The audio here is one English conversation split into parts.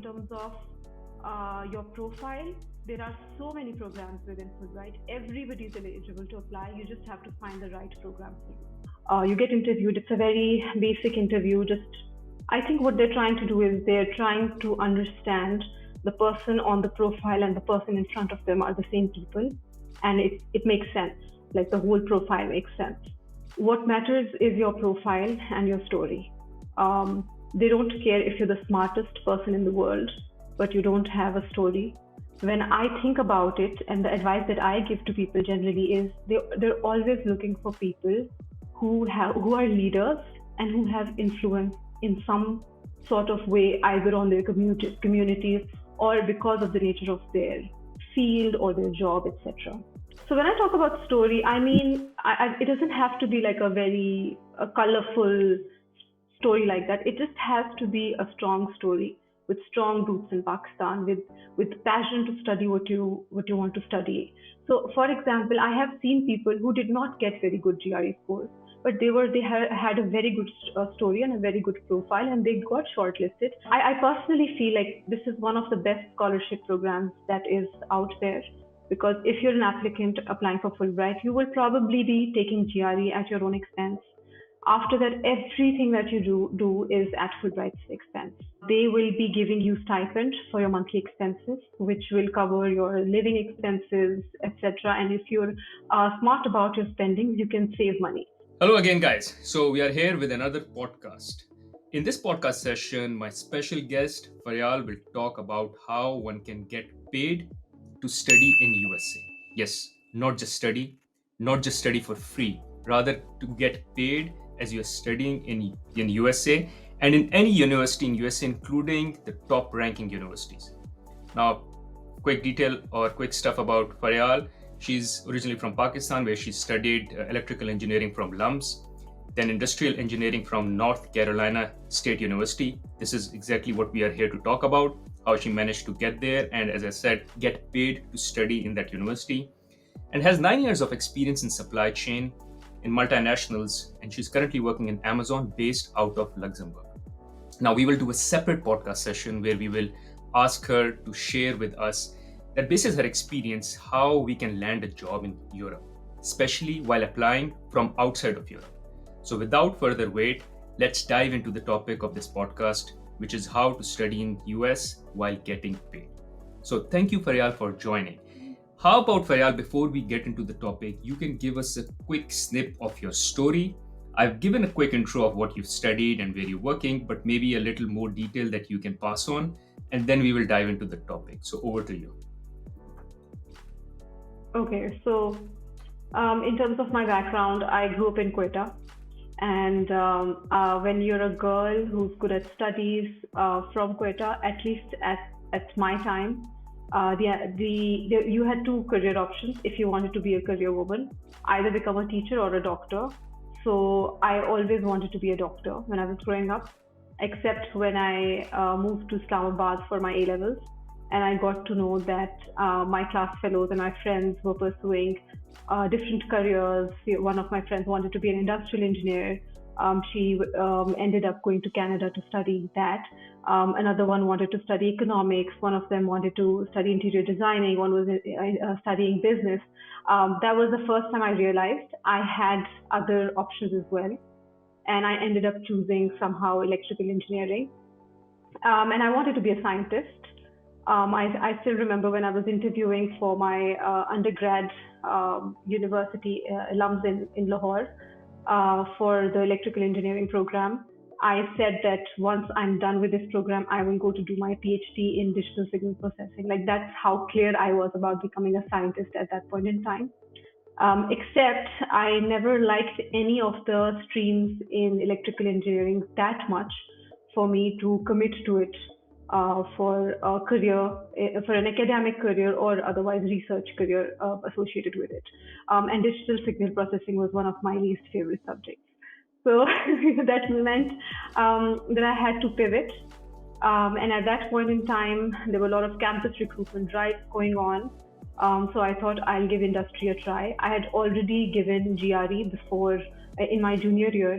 terms of your profile, there are so many programs within Fulbright. Everybody is eligible to apply. You just have to find the right program for you. You get interviewed. It's a very basic interview. I think what they're trying to do is they're trying to understand the person on the profile and the person in front of them are the same people, and it makes sense. Like the whole profile makes sense. What matters is your profile and your story. They don't care if you're the smartest person in the world, but you don't have a story. When I think about it, and the advice that I give to people generally is they're always looking for people who are leaders and who have influence in some sort of way, either on their communities or because of the nature of their field or their job, etc. So when I talk about story, I mean it doesn't have to be like a colorful story like that. It just has to be a strong story with strong roots in Pakistan, with passion to study what you want to study. So, for example, I have seen people who did not get very good GRE scores, but they had a very good story and a very good profile, and they got shortlisted. I personally feel like this is one of the best scholarship programs that is out there, because if you're an applicant applying for Fulbright, you will probably be taking GRE at your own expense. After that, everything that you do is at Fulbright's expense. They will be giving you stipend for your monthly expenses, which will cover your living expenses, etc. And if you're smart about your spending, you can save money. Hello again, guys. So, we are here with another podcast. In this podcast session, my special guest, Faryal, will talk about how one can get paid to study in USA. Yes, not just study for free, rather to get paid as you're studying in USA and in any university in USA, including the top ranking universities. Now, quick detail or quick stuff about Faryal. She's originally from Pakistan, where she studied electrical engineering from LUMS, then industrial engineering from North Carolina State University. This is exactly what we are here to talk about, how she managed to get there and, as I said, get paid to study in that university, and has 9 years of experience in supply chain in multinationals, and she's currently working in Amazon based out of Luxembourg. Now, we will do a separate podcast session where we will ask her to share with us that bases her experience how we can land a job in Europe, especially while applying from outside of Europe. So without further wait, let's dive into the topic of this podcast, which is how to study in US while getting paid. So thank you, Faryal, for joining. How about, Faryal, before we get into the topic, you can give us a quick snip of your story. I've given a quick intro of what you've studied and where you're working, but maybe a little more detail that you can pass on, and then we will dive into the topic. So over to you. Okay, so in terms of my background, I grew up in Quetta. And when you're a girl who's good at studies from Quetta, at least at my time, you had two career options if you wanted to be a career woman, either become a teacher or a doctor. So I always wanted to be a doctor when I was growing up, except when I moved to Islamabad for my A-levels. And I got to know that my class fellows and my friends were pursuing different careers. One of my friends wanted to be an industrial engineer. She ended up going to Canada to study that. Another one wanted to study economics. One of them wanted to study interior designing. One was studying business. That was the first time I realized I had other options as well. And I ended up choosing somehow electrical engineering. And I wanted to be a scientist. I still remember when I was interviewing for my undergrad university alums in Lahore for the electrical engineering program. I said that once I'm done with this program, I will go to do my PhD in digital signal processing. Like, that's how clear I was about becoming a scientist at that point in time. Except I never liked any of the streams in electrical engineering that much for me to commit to it for a career, for an academic career or otherwise research career associated with it. And digital signal processing was one of my least favorite subjects. So that meant that I had to pivot. And at that point in time, there were a lot of campus recruitment drives going on. So I thought I'll give industry a try. I had already given GRE before in my junior year,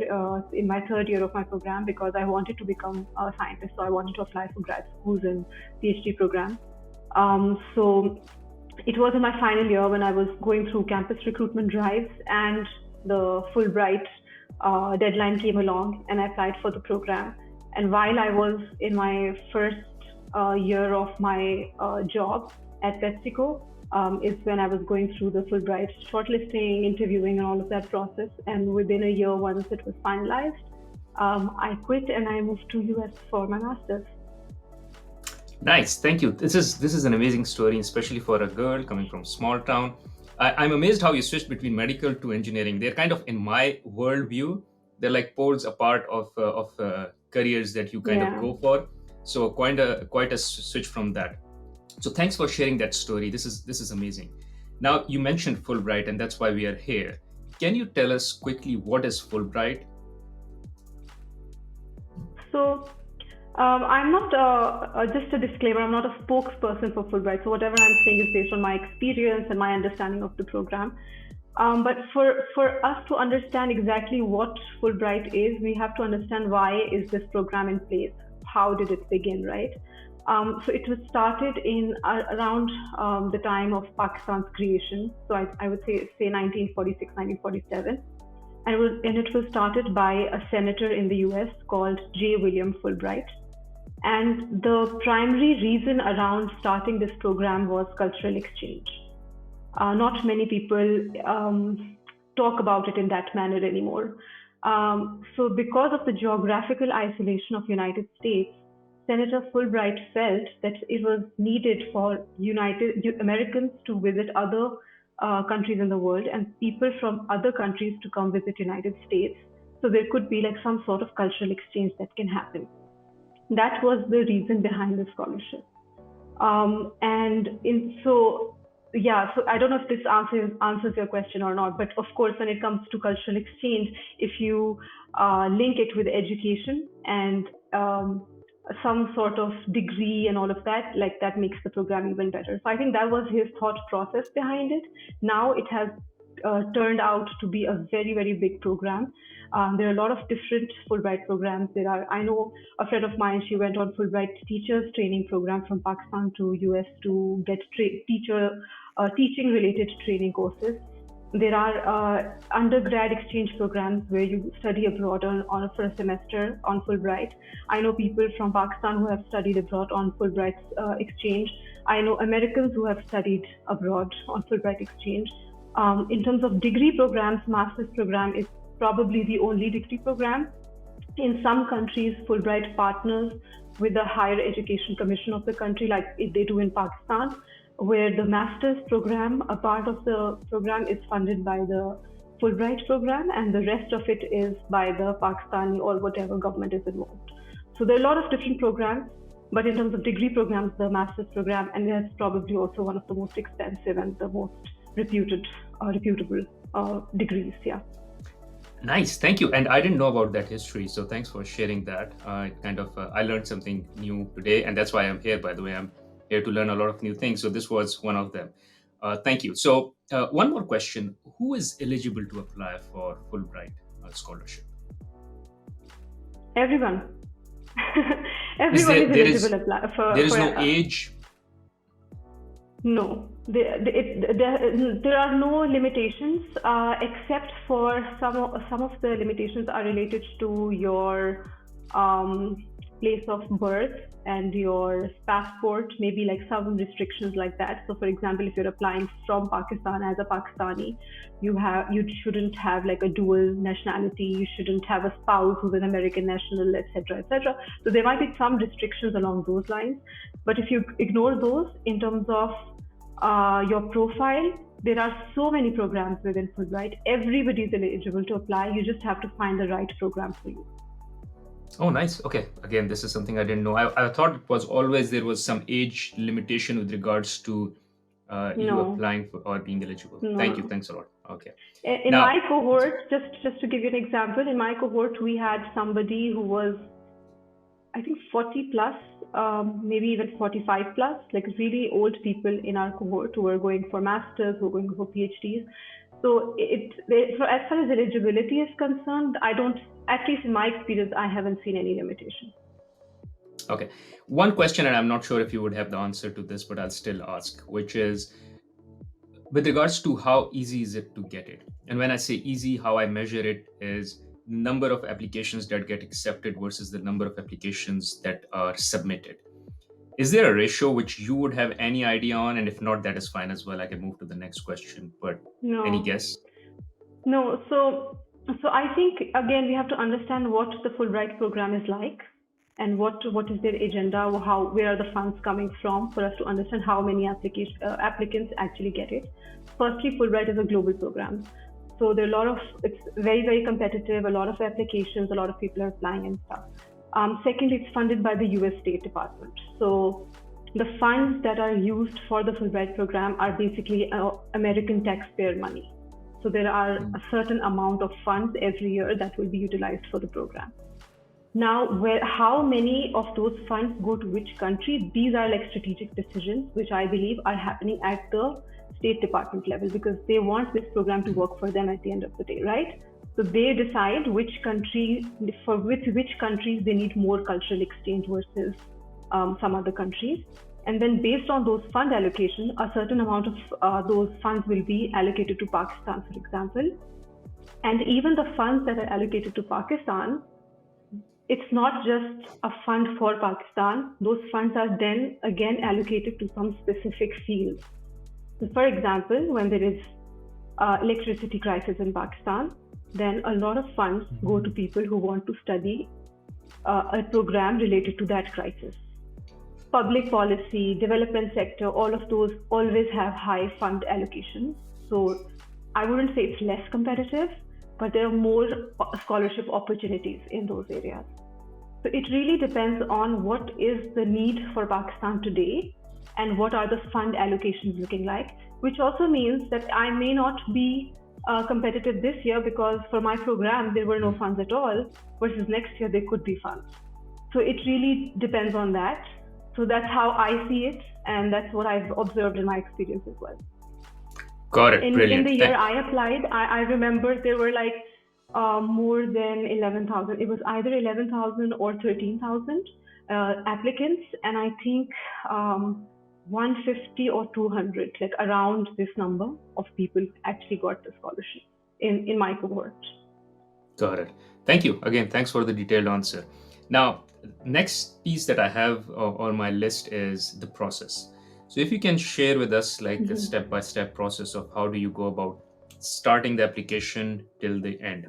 in my third year of my program, because I wanted to become a scientist. So I wanted to apply for grad schools and PhD programs. So it was in my final year when I was going through campus recruitment drives, and the Fulbright deadline came along, and I applied for the program. And while I was in my first year of my job at PepsiCo, is when I was going through the Fulbright shortlisting, interviewing, and all of that process. And within a year, once it was finalized, I quit and I moved to US for my master's. Nice, thank you. This is an amazing story, especially for a girl coming from small town. I'm amazed how you switched between medical to engineering. They're kind of, in my worldview, they're like poles apart of careers that you kind of Yeah. go for. So quite a switch from that. So thanks for sharing that story. This is amazing. Now you mentioned Fulbright, and that's why we are here. Can you tell us quickly what is Fulbright? So I'm not, just a disclaimer, I'm not a spokesperson for Fulbright. So whatever I'm saying is based on my experience and my understanding of the program. But for us to understand exactly what Fulbright is, we have to understand why is this program in place? How did it begin, right? So it was started in around the time of Pakistan's creation. So I would say 1946, 1947. And it was started by a senator in the US called J. William Fulbright. And the primary reason around starting this program was cultural exchange. Not many people talk about it in that manner anymore. So because of the geographical isolation of United States, Senator Fulbright felt that it was needed for Americans to visit other countries in the world and people from other countries to come visit United States. So there could be like some sort of cultural exchange that can happen. That was the reason behind the scholarship. And in so yeah, so I don't know if this answers your question or not, but of course, when it comes to cultural exchange, if you link it with education and some sort of degree and all of that, like that makes the program even better. So I think that was his thought process behind it. Now it has turned out to be a very, very big program. There are a lot of different Fulbright programs. I know a friend of mine, she went on Fulbright teachers training program from Pakistan to US to get teaching related training courses. There are undergrad exchange programs where you study abroad for a semester on Fulbright. I know people from Pakistan who have studied abroad on Fulbright's exchange. I know Americans who have studied abroad on Fulbright exchange. In terms of degree programs, master's program is probably the only degree program. In some countries, Fulbright partners with the Higher Education Commission of the country, like they do in Pakistan, where the master's program, a part of the program is funded by the Fulbright program, and the rest of it is by the Pakistani or whatever government is involved. So there are a lot of different programs, but in terms of degree programs, the master's program, and that's probably also one of the most expensive and the most reputable degrees. Yeah. Nice, thank you. And I didn't know about that history, so thanks for sharing that. I learned something new today, and that's why I'm here. By the way, I'm here to learn a lot of new things. So this was one of them. Thank you. So one more question: who is eligible to apply for Fulbright scholarship? Everyone. Is Everyone is eligible apply there is for no age? No, there are no limitations except for some of the limitations are related to your place of birth and your passport, maybe like some restrictions like that. So, for example, if you're applying from Pakistan as a Pakistani, you shouldn't have like a dual nationality. You shouldn't have a spouse who's an American national, etc., etc. So there might be some restrictions along those lines. But if you ignore those in terms of your profile, there are so many programs within Fulbright. Everybody is eligible to apply. You just have to find the right program for you. Oh, nice. Okay. Again, this is something I didn't know. I thought it was always there was some age limitation with regards to you No, applying for or being eligible. no, Thank you. no. Thanks a lot. Okay. In Now, my cohort, just to give you an example, in my cohort, we had somebody who was, I think, 40 plus, maybe even 45 plus, like really old people in our cohort who were going for masters, who were going for PhDs. So as far as eligibility is concerned, I don't, at least in my experience, I haven't seen any limitation. Okay. One question, and I'm not sure if you would have the answer to this, but I'll still ask, which is with regards to how easy is it to get it? And when I say easy, how I measure it is number of applications that get accepted versus the number of applications that are submitted. Is there a ratio which you would have any idea on? And if not, that is fine as well. I can move to the next question. But any No, guess? no. So I think again we have to understand what the Fulbright program is like, and what is their agenda, or how, where are the funds coming from, for us to understand how many applicants actually get it. Firstly, Fulbright is a global program, so there are a lot of, it's very competitive. A lot of applications, a lot of people are applying and stuff. Secondly, it's funded by the U.S. State Department. So the funds that are used for the Fulbright program are basically American taxpayer money. So there are a certain amount of funds every year that will be utilized for the program. Now, how many of those funds go to which country? These are like strategic decisions, which I believe are happening at the State Department level, because they want this program to work for them at the end of the day, right? So they decide which countries they need more cultural exchange versus some other countries. And then based on those fund allocation, a certain amount of those funds will be allocated to Pakistan, for example. And even the funds that are allocated to Pakistan, it's not just a fund for Pakistan. Those funds are then again allocated to some specific fields. So for example, when there is electricity crisis in Pakistan, then a lot of funds go to people who want to study a program related to that crisis. Public policy, development sector, all of those always have high fund allocations. So I wouldn't say it's less competitive, but there are more scholarship opportunities in those areas. So it really depends on what is the need for Pakistan today and what are the fund allocations looking like, which also means that I may not be competitive this year because for my program there were no funds at all, versus next year there could be funds. So it really depends on that. So that's how I see it, and that's what I've observed in my experience as well. Got it. Brilliant. In the year I applied, I remember there were like more than 11,000. It was either 11,000 or 13,000 applicants, and I think 150 or 200, like around this number of people actually got the scholarship in my cohort. Got it. Thank you. Again, thanks for the detailed answer. Now, next piece that I have on my list is the process. So if you can share with us like the step-by-step process of how do you go about starting the application till the end?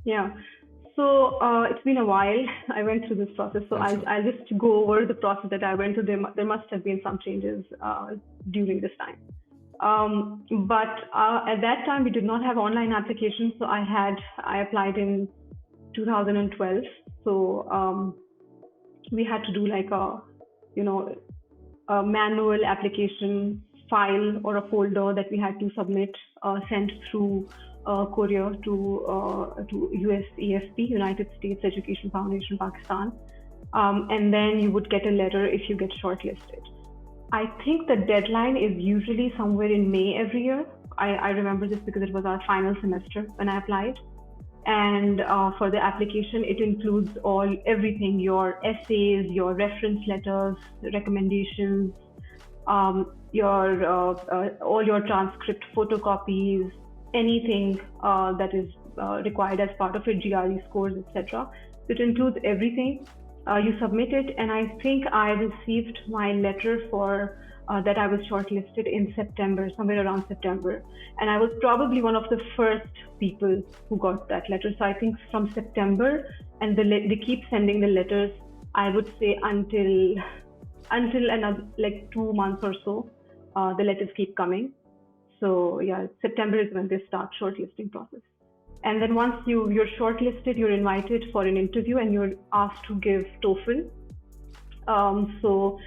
Yeah. So it's been a while. I went through this process. So I'll just go over the process that I went through. There must have been some changes during this time. But at that time, we did not have online applications. So I applied in 2012. So we had to do like a manual application file or a folder that we had to submit, sent through courier to USEFP, United States Education Foundation, Pakistan. And then you would get a letter if you get shortlisted. I think the deadline is usually somewhere in May every year. I remember this because it was our final semester when I applied. And for the application, it includes everything: your essays, your reference letters, recommendations, all your transcript photocopies, anything that is required as part of your GRE scores, etc. It includes everything. You submit it, and I think I received my letter for that I was shortlisted in September, somewhere around September. And I was probably one of the first people who got that letter. So I think from September, and they keep sending the letters, I would say until another like 2 months or so, the letters keep coming. So yeah, September is when they start shortlisting process. And then once you're shortlisted, you're invited for an interview and you're asked to give TOEFL. So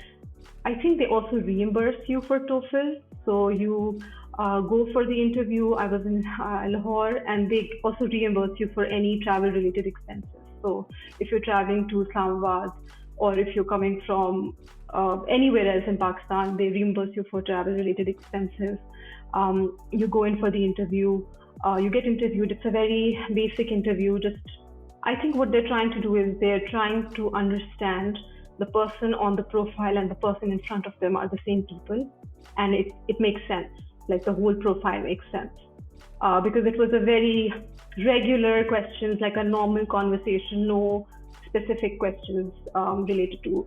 I think they also reimburse you for TOEFL. So you go for the interview. I was in Lahore, and they also reimburse you for any travel-related expenses. So if you're traveling to Islamabad, or if you're coming from anywhere else in Pakistan. They reimburse you for travel-related expenses. You go in for the interview. You get interviewed. It's a very basic interview. I think what they're trying to do is they're trying to understand the person on the profile and the person in front of them are the same people, and it makes sense. Like the whole profile makes sense because it was a very regular questions, like a normal conversation, no specific questions related to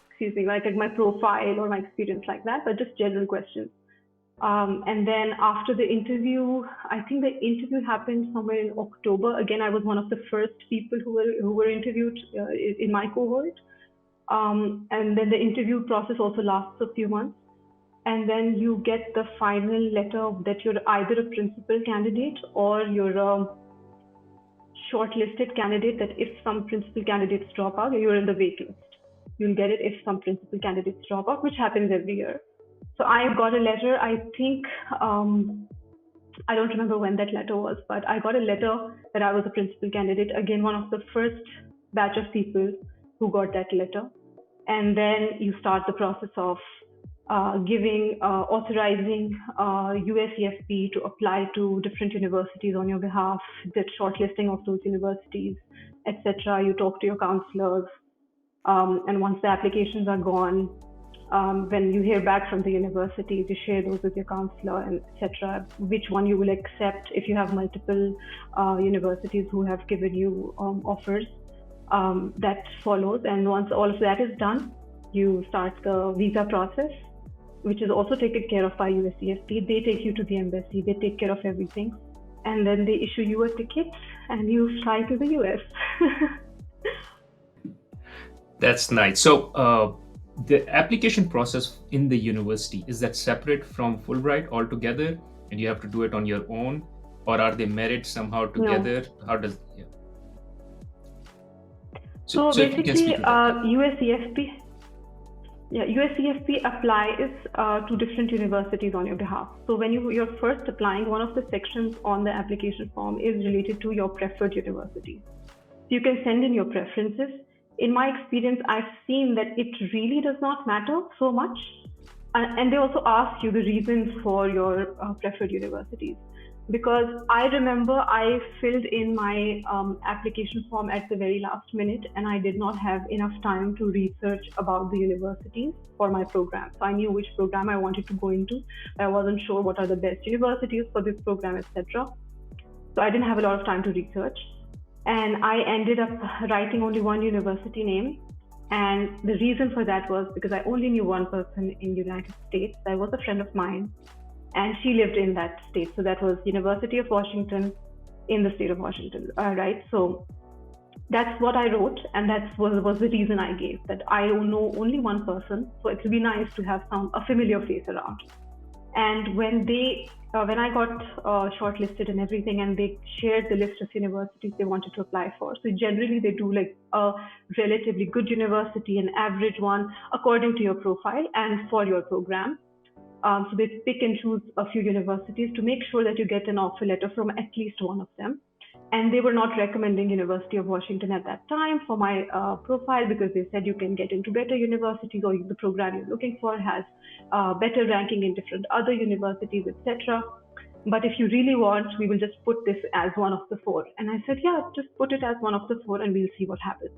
excuse me, like my profile or my experience like that, but just general questions. And then after the interview, I think the interview happened somewhere in October. Again, I was one of the first people who were interviewed in my cohort. And then the interview process also lasts a few months. And then you get the final letter that you're either a principal candidate or you're a shortlisted candidate, that if some principal candidates drop out, you're in the wait list. You'll get it if some principal candidates drop out, which happens every year. So I got a letter, I think, I don't remember when that letter was, but I got a letter that I was a principal candidate. Again, one of the first batch of people who got that letter. And then you start the process of authorizing USEFP to apply to different universities on your behalf, the shortlisting of those universities, etc. You talk to your counselors, and once the applications are gone, when you hear back from the universities, you share those with your counselor, and etc. Which one you will accept if you have multiple universities who have given you offers. That follows, and once all of that is done, you start the visa process, which is also taken care of by USEFP. They take you to the embassy, they take care of everything, and then they issue you a ticket and you fly to the US. That's nice. So the application process in the university, is that separate from Fulbright altogether and you have to do it on your own, or are they married somehow together? No. How does So if you can basically, speak to that. USEFP applies to different universities on your behalf. So when you're first applying, one of the sections on the application form is related to your preferred university. You can send in your preferences. In my experience, I've seen that it really does not matter so much. And they also ask you the reasons for your preferred universities. Because I remember I filled in my application form at the very last minute, and I did not have enough time to research about the universities for my program. So I knew which program I wanted to go into, but I wasn't sure what are the best universities for this program, etc. So I didn't have a lot of time to research. And I ended up writing only one university name. And the reason for that was because I only knew one person in the United States. That was a friend of mine, and she lived in that state. So that was University of Washington in the state of Washington, right? So that's what I wrote, and that was the reason I gave, that I know only one person, so it would be nice to have a familiar face around. And when I got shortlisted and everything, and they shared the list of universities they wanted to apply for. So generally they do like a relatively good university, an average one, according to your profile and for your program. So they pick and choose a few universities to make sure that you get an offer letter from at least one of them. And they were not recommending University of Washington at that time for my profile, because they said you can get into better universities, or the program you're looking for has better ranking in different other universities, etc. But if you really want, we will just put this as one of the four. And I said, yeah, just put it as one of the four and we'll see what happens.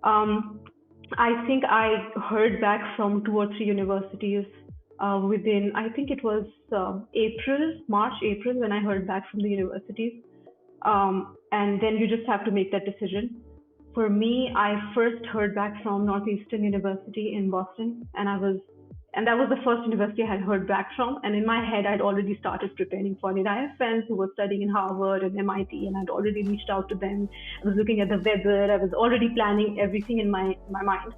I think I heard back from 2 or 3 universities within, I think it was March, April, when I heard back from the universities. And then you just have to make that decision. For me, I first heard back from Northeastern University in Boston, and that was the first university I had heard back from. And in my head, I'd already started preparing for it. I have friends who were studying in Harvard and MIT, and I'd already reached out to them. I was looking at the weather. I was already planning everything in my mind.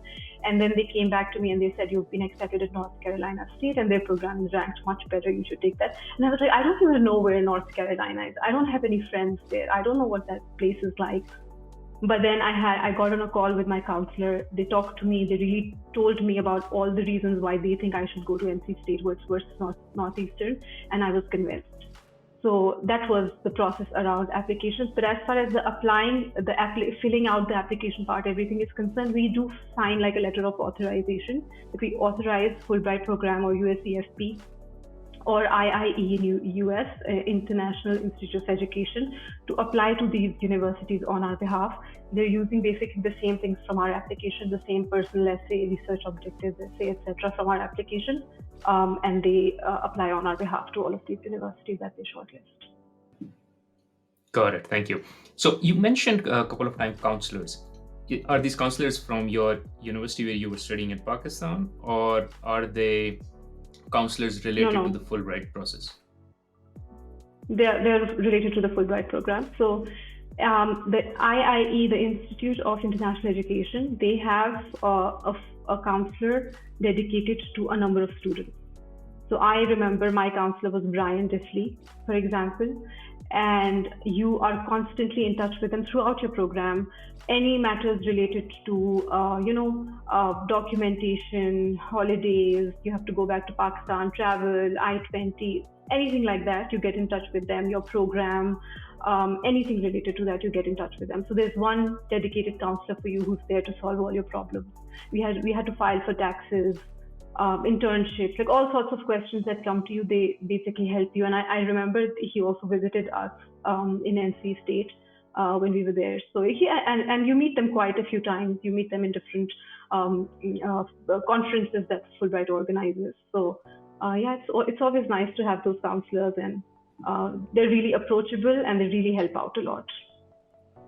And then they came back to me and they said, you've been accepted at North Carolina State and their program is ranked much better. You should take that. And I was like, I don't even know where North Carolina is. I don't have any friends there. I don't know what that place is like. But then I got on a call with my counselor. They talked to me. They really told me about all the reasons why they think I should go to NC State versus Northeastern. And I was convinced. So that was the process around applications. But as far as the applying, filling out the application part, everything is concerned, we do sign like a letter of authorization that we authorize Fulbright program or USEFP or IIE in US, International Institute of Education, to apply to these universities on our behalf. They're using basically the same things from our application, the same personal essay, research objectives, essay, etc. from our application, and they apply on our behalf to all of these universities that they shortlist. Got it. Thank you. So you mentioned a couple of times counselors. Are these counselors from your university where you were studying in Pakistan, or are they counselors related to No, the Fulbright process? they're related to the Fulbright program. So the IIE, the Institute of International Education, they have a counselor dedicated to a number of students. So I remember my counselor was Brian Diffley, for example, and you are constantly in touch with them throughout your program. Any matters related to, documentation, holidays, you have to go back to Pakistan, travel, I-20, anything like that, you get in touch with them, your program, anything related to that, you get in touch with them. So there's one dedicated counselor for you who's there to solve all your problems. We had to file for taxes, internships, like all sorts of questions that come to you, they basically help you. And I remember he also visited us in NC State when we were there. So and you meet them quite a few times. You meet them in different conferences that Fulbright organizes. So it's always nice to have those counselors, and they're really approachable and they really help out a lot.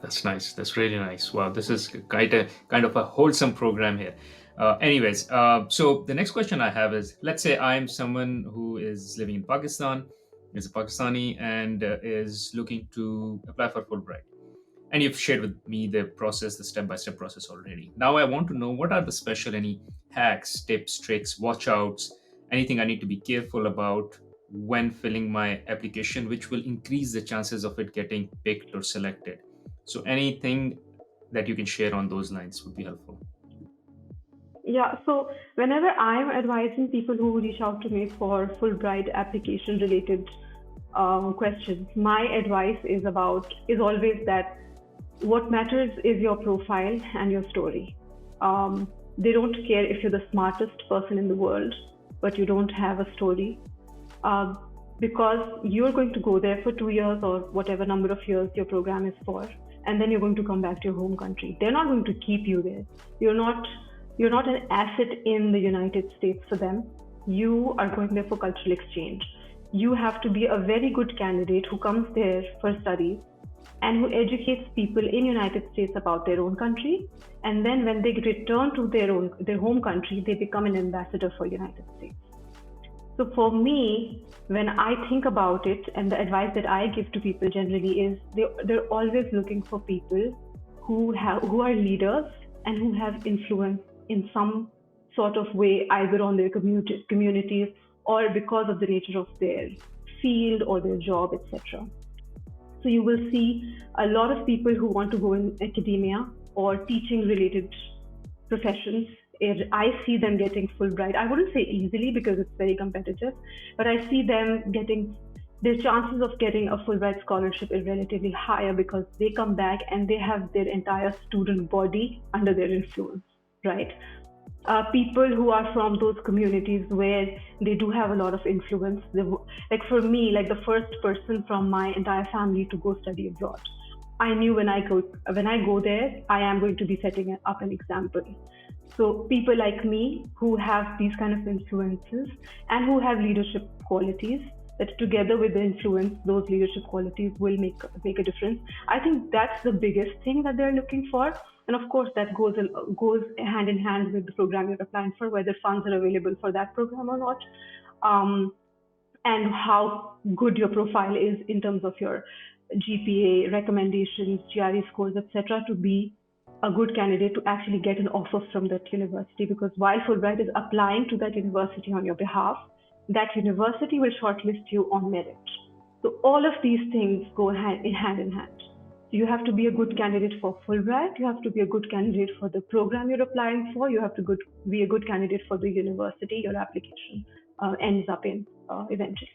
That's nice. That's really nice. Wow, this is kind of a wholesome program here. So the next question I have is: let's say I'm someone who is living in Pakistan, is a Pakistani, and is looking to apply for Fulbright. And you've shared with me the process, the step-by-step process already. Now I want to know, what are the special, any hacks, tips, tricks, watch outs, anything I need to be careful about when filling my application, which will increase the chances of it getting picked or selected. So anything that you can share on those lines would be helpful. Yeah, so whenever I'm advising people who reach out to me for Fulbright application related questions, my advice is always that what matters is your profile and your story. They don't care if you're the smartest person in the world, but you don't have a story. Because you're going to go there for 2 years or whatever number of years your program is for, and then you're going to come back to your home country. They're not going to keep you there. You're not an asset in the United States for them. You are going there for cultural exchange. You have to be a very good candidate who comes there for studies and who educates people in United States about their own country. And then when they return to their home country, they become an ambassador for United States. So for me, when I think about it, and the advice that I give to people generally is they're always looking for people who are leaders and who have influence in some sort of way, either on their communities or because of the nature of their field or their job, etc. So you will see a lot of people who want to go in academia or teaching related professions. I see them getting Fulbright. I wouldn't say easily because it's very competitive, but I see them getting, their chances of getting a Fulbright scholarship is relatively higher because they come back and they have their entire student body under their influence, right? People who are from those communities where they do have a lot of influence. Like for me, like the first person from my entire family to go study abroad, I knew when I go there, I am going to be setting up an example. So people like me who have these kind of influences and who have leadership qualities, that together with the influence, those leadership qualities will make a difference. I think that's the biggest thing that they're looking for. And of course, that goes hand in hand with the program you're applying for, whether funds are available for that program or not, and how good your profile is in terms of your GPA, recommendations, GRE scores, etc., to be a good candidate to actually get an offer from that university. Because while Fulbright is applying to that university on your behalf, that university will shortlist you on merit. So all of these things go hand in hand. So you have to be a good candidate for Fulbright, you have to be a good candidate for the program you're applying for, you have to be a good candidate for the university your application ends up in eventually.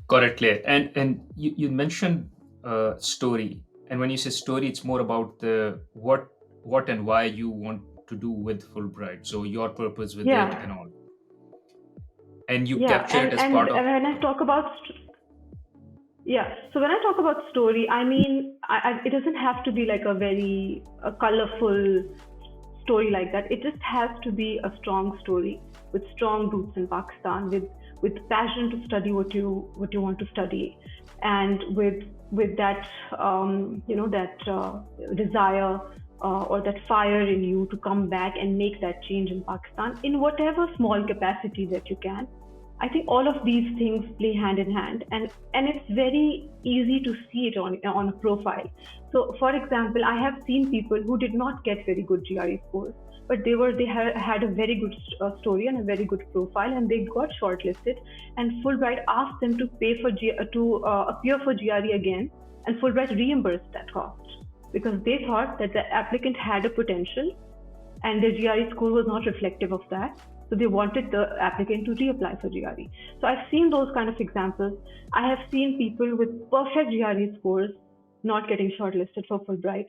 Correctly. And you mentioned story, and when you say story, it's more about the what and why you want to do with Fulbright. So your purpose with it Yeah, and all, and you yeah, capture it as and part of. when I talk about yeah, so when I talk about story, I mean it doesn't have to be like a very colorful story like that. It just has to be a strong story with strong roots in Pakistan, with passion to study what you want to study, and with that that desire or that fire in you to come back and make that change in Pakistan in whatever small capacity that you can. I think all of these things play hand in hand, and it's very easy to see it on a profile. So, for example, I have seen people who did not get very good GRE scores, but they had a very good story and a very good profile, and they got shortlisted. And Fulbright asked them to pay for to appear for GRE again, and Fulbright reimbursed that cost because they thought that the applicant had a potential and their GRE score was not reflective of that. So they wanted the applicant to reapply for GRE. So I've seen those kind of examples. I have seen people with perfect GRE scores not getting shortlisted for Fulbright.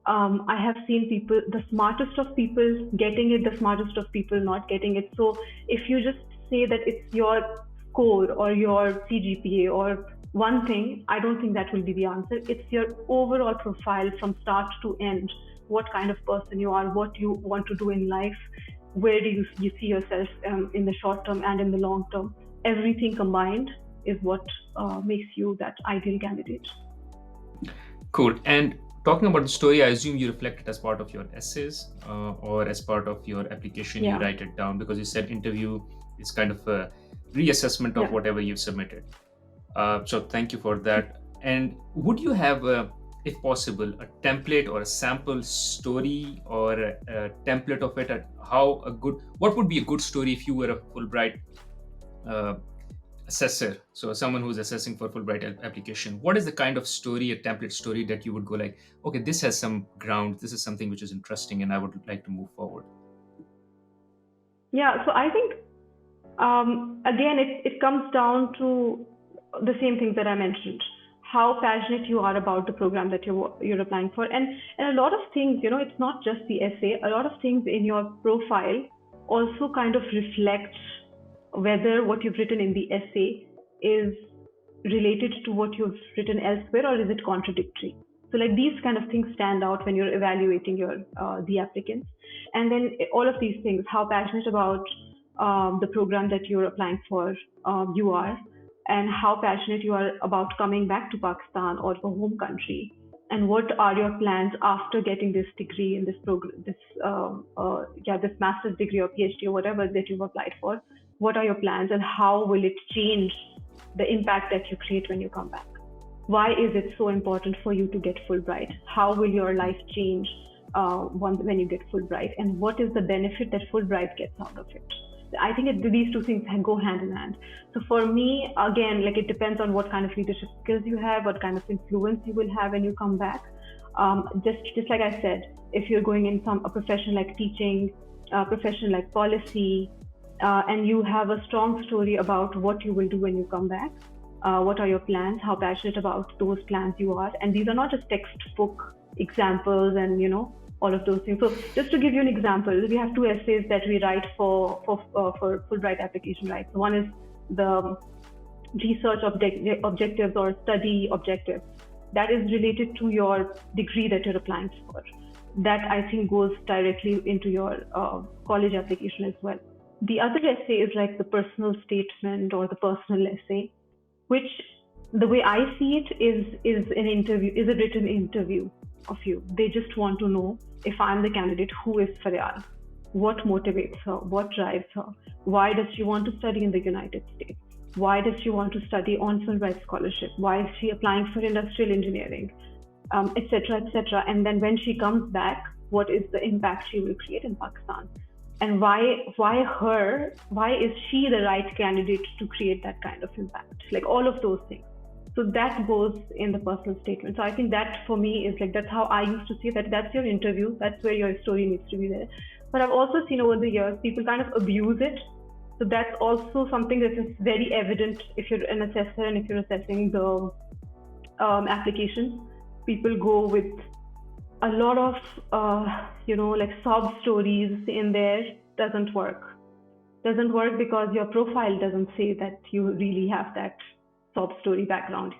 I have seen people, the smartest of people getting it, the smartest of people not getting it. So if you just say that it's your score or your CGPA or one thing, I don't think that will be the answer. It's your overall profile from start to end, what kind of person you are, what you want to do in life, where do you see yourself in the short term and in the long term. Everything combined is what makes you that ideal candidate. Cool. And talking about the story, I assume you reflect it as part of your essays or as part of your application, you Yeah, write it down because you said interview is kind of a reassessment of yeah. whatever you've submitted. So thank you for that. And would you have, if possible, a template or a sample story or a template of it? At what would be a good story if you were a Fulbright uh, assessor? So someone who's assessing for Fulbright application, what is the kind of story, a template story that you would go like, okay, this has some ground, this is something which is interesting, and I would like to move forward. Yeah, so I think again, it comes down to the same things that I mentioned. How passionate you are about the program that you're applying for, and a lot of things, it's not just the essay. A lot of things in your profile also kind of reflect whether what you've written in the essay is related to what you've written elsewhere or is it contradictory. So like these kind of things stand out when you're evaluating your the applicants, and then all of these things, how passionate about the program that you're applying for you are, and how passionate you are about coming back to Pakistan or the home country, and what are your plans after getting this degree in this program, this master's degree or PhD or whatever that you've applied for. What are your plans, and how will it change the impact that you create when you come back? Why is it so important for you to get Fulbright? How will your life change when you get Fulbright? And what is the benefit that Fulbright gets out of it? I think these two things go hand in hand. So for me, again, like it depends on what kind of leadership skills you have, what kind of influence you will have when you come back. Just like I said, if you're going in a profession like teaching, a profession like policy, and you have a strong story about what you will do when you come back, what are your plans, how passionate about those plans you are, and these are not just textbook examples and all of those things. So just to give you an example, we have two essays that we write for Fulbright application, right? So one is the research objectives or study objectives that is related to your degree that you're applying for. That I think goes directly into your college application as well. The other essay is like the personal statement or the personal essay, which the way I see it is an interview, is a written interview of you. They just want to know, if I'm the candidate, who is Faryal? What motivates her? What drives her? Why does she want to study in the United States? Why does she want to study on Fulbright scholarship? Why is she applying for industrial engineering, etc., etc.? And then when she comes back, what is the impact she will create in Pakistan? And why her? Why is she the right candidate to create that kind of impact? Like all of those things. So that goes in the personal statement. So I think that for me is like, that's how I used to see that. That's your interview. That's where your story needs to be there. But I've also seen over the years people kind of abuse it. So that's also something that is very evident if you're an assessor and if you're assessing the applications. People go with a lot of like sob stories in there. Doesn't work because your profile doesn't say that you really have that sob story background.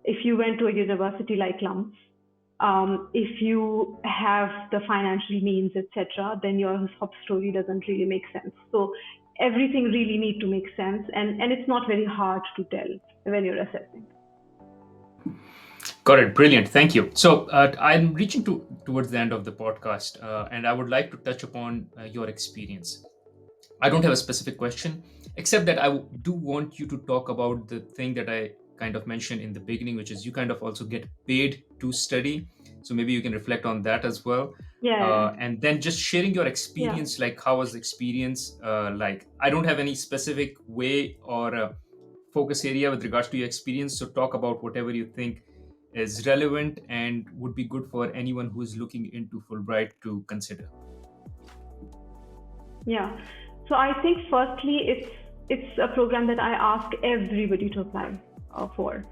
If you went to a university like Lumps, if you have the financial means, etc., then your sob story doesn't really make sense. So everything really need to make sense, and it's not very hard to tell when you're assessing. Got it. Brilliant. Thank you. So I'm reaching towards the end of the podcast, and I would like to touch upon your experience. I don't have a specific question, except that do want you to talk about the thing that I kind of mentioned in the beginning, which is you kind of also get paid to study. So maybe you can reflect on that as well. Yeah, And then just sharing your yeah. experience, like how was the experience like? I don't have any specific way or focus area with regards to your experience. So talk about whatever you think is relevant and would be good for anyone who is looking into Fulbright to consider. Yeah. So I think firstly, it's a program that I ask everybody to apply for,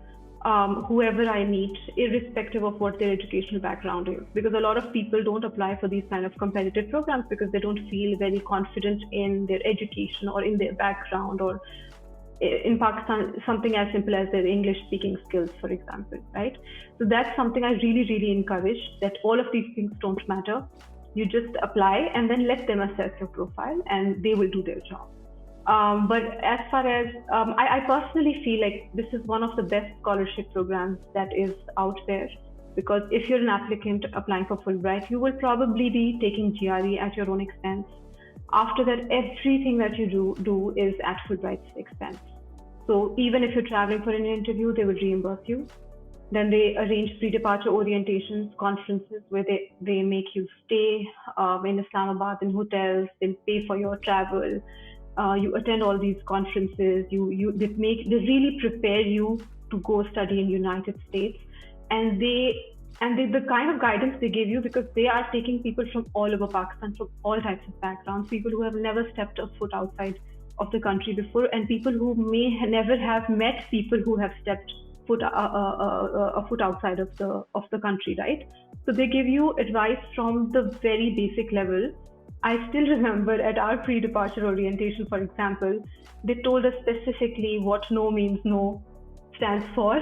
whoever I meet, irrespective of what their educational background is. Because a lot of people don't apply for these kind of competitive programs because they don't feel very confident in their education or in their background, or in Pakistan, something as simple as their English speaking skills, for example, right? So that's something I really, really encourage, that all of these things don't matter. You just apply and then let them assess your profile and they will do their job. But as far as I personally feel like this is one of the best scholarship programs that is out there, because if you're an applicant applying for Fulbright, you will probably be taking GRE at your own expense. After that, everything that you do is at Fulbright's expense. So even if you're traveling for an interview, they will reimburse you. Then they arrange pre-departure orientations, conferences where they make you stay in Islamabad in hotels. They pay for your travel. You attend all these conferences. They really prepare you to go study in United States, and the kind of guidance they give you, because they are taking people from all over Pakistan, from all types of backgrounds, people who have never stepped a foot outside of the country before, and people who may never have met people who have stepped a foot outside of the country, right? So they give you advice from the very basic level. I still remember at our pre-departure orientation, for example, they told us specifically what no means no stands for,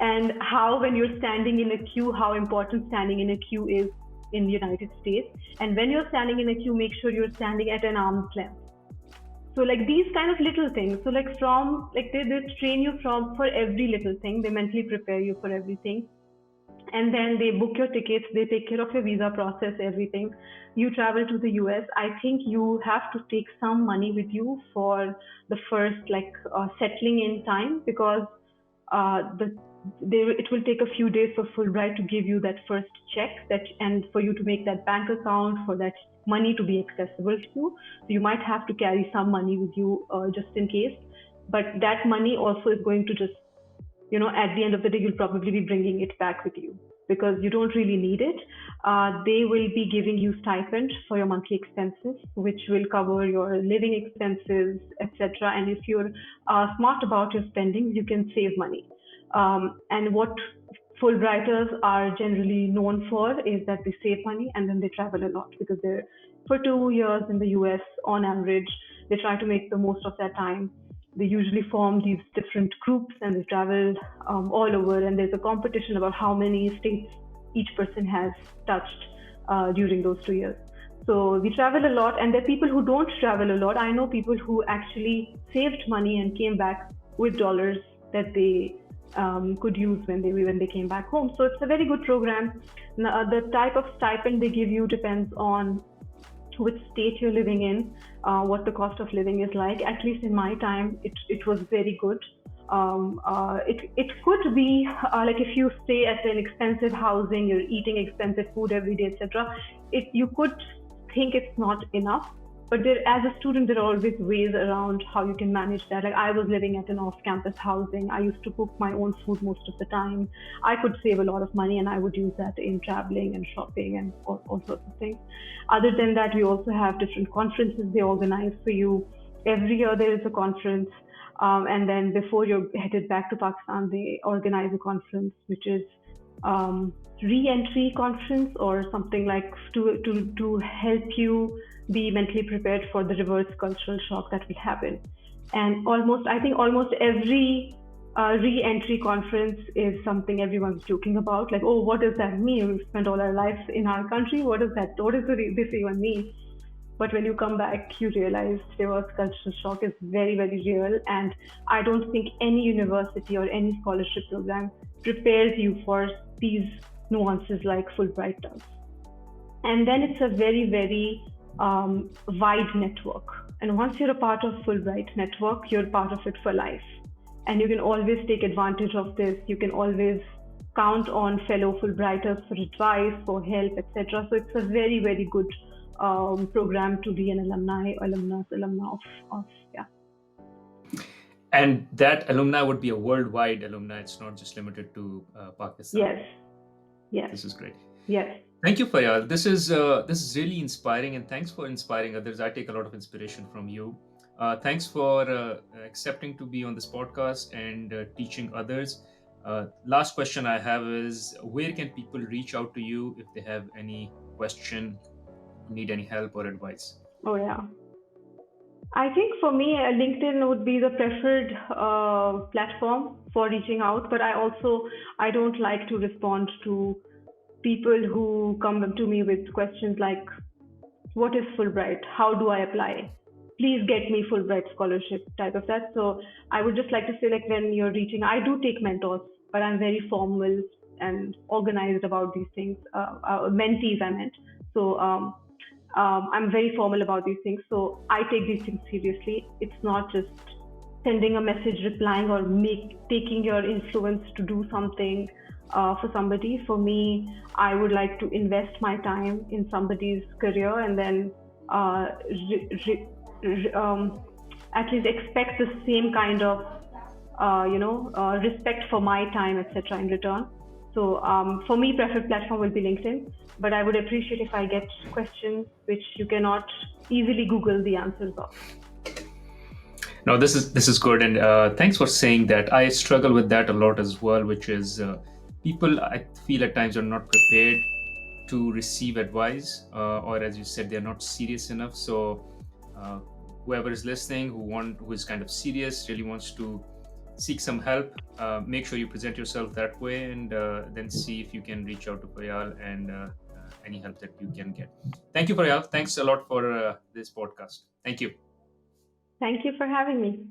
and how when you're standing in a queue, how important standing in a queue is in the United States. And when you're standing in a queue, make sure you're standing at an arm's length. So like these kind of little things. So like they train you for every little thing. They mentally prepare you for everything. And then they book your tickets, they take care of your visa process, everything. You travel to the US. I think you have to take some money with you for the first settling in time, because it will take a few days for Fulbright to give you that first check, and for you to make that bank account, for that money to be accessible to you. So you might have to carry some money with you just in case. But that money also is going to just, at the end of the day, you'll probably be bringing it back with you because you don't really need it. They will be giving you stipend for your monthly expenses, which will cover your living expenses, etc. And if you're smart about your spending, you can save money. And what Fulbrighters are generally known for is that they save money and then they travel a lot, because they're for 2 years in the US on average. They try to make the most of their time. They usually form these different groups and they travel all over, and there's a competition about how many states each person has touched during those 2 years. So we travel a lot, and there are people who don't travel a lot. I know people who actually saved money and came back with dollars that they could use when they came back home. So it's a very good program. Now, the type of stipend they give you depends on which state you're living in, what the cost of living is like. At least in my time, it was very good. It could be like if you stay at an expensive housing, you're eating expensive food every day, etc. You could think it's not enough. But as a student, there are always ways around how you can manage that. Like I was living at an off-campus housing. I used to cook my own food most of the time. I could save a lot of money, and I would use that in traveling and shopping and all sorts of things. Other than that, we also have different conferences they organize for you. every year there is a conference, and then before you're headed back to Pakistan, they organize a conference which is re-entry conference or something like to help you be mentally prepared for the reverse cultural shock that will happen. And I think almost every re-entry conference is something everyone's joking about. Like, oh, what does that mean? We've spent all our lives in our country. What does that? What does this even mean? But when you come back, you realize reverse cultural shock is very, very real. And I don't think any university or any scholarship program prepares you for these nuances like Fulbright does. And then it's a very, very wide network. And once you're a part of Fulbright network, you're part of it for life. And you can always take advantage of this. You can always count on fellow Fulbrighters for advice, for help, etc. So it's a very, very good program to be an alumna of. Yeah. And that alumni would be a worldwide alumni. It's not just limited to Pakistan. Yes. Yes. This is great. Yes. Thank you, Faryal. This is really inspiring, and thanks for inspiring others. I take a lot of inspiration from you. Thanks for accepting to be on this podcast and teaching others. Last question I have is, where can people reach out to you if they have any question, need any help or advice? Oh yeah. I think for me, LinkedIn would be the preferred platform for reaching out. But I don't like to respond to people who come to me with questions like, "What is Fulbright? How do I apply? Please get me Fulbright scholarship," type of that. So I would just like to say, like, when you're reaching, I do take mentors, but I'm very formal and organized about these things. Mentees, I meant. So I'm very formal about these things. So I take these things seriously. It's not just sending a message, replying, or taking your influence to do something for somebody. For me, I would like to invest my time in somebody's career and then at least expect the same kind of respect for my time, etc. in return. So for me, preferred platform will be LinkedIn, but I would appreciate if I get questions which you cannot easily Google the answers of. No, this is good, and thanks for saying that. I struggle with that a lot as well, which is people, I feel at times, are not prepared to receive advice, or as you said, they're not serious enough. So whoever is listening, who is kind of serious, really wants to seek some help, make sure you present yourself that way, and then see if you can reach out to Faryal and any help that you can get. Thank you, Faryal. Thanks a lot for this podcast. Thank you. Thank you for having me.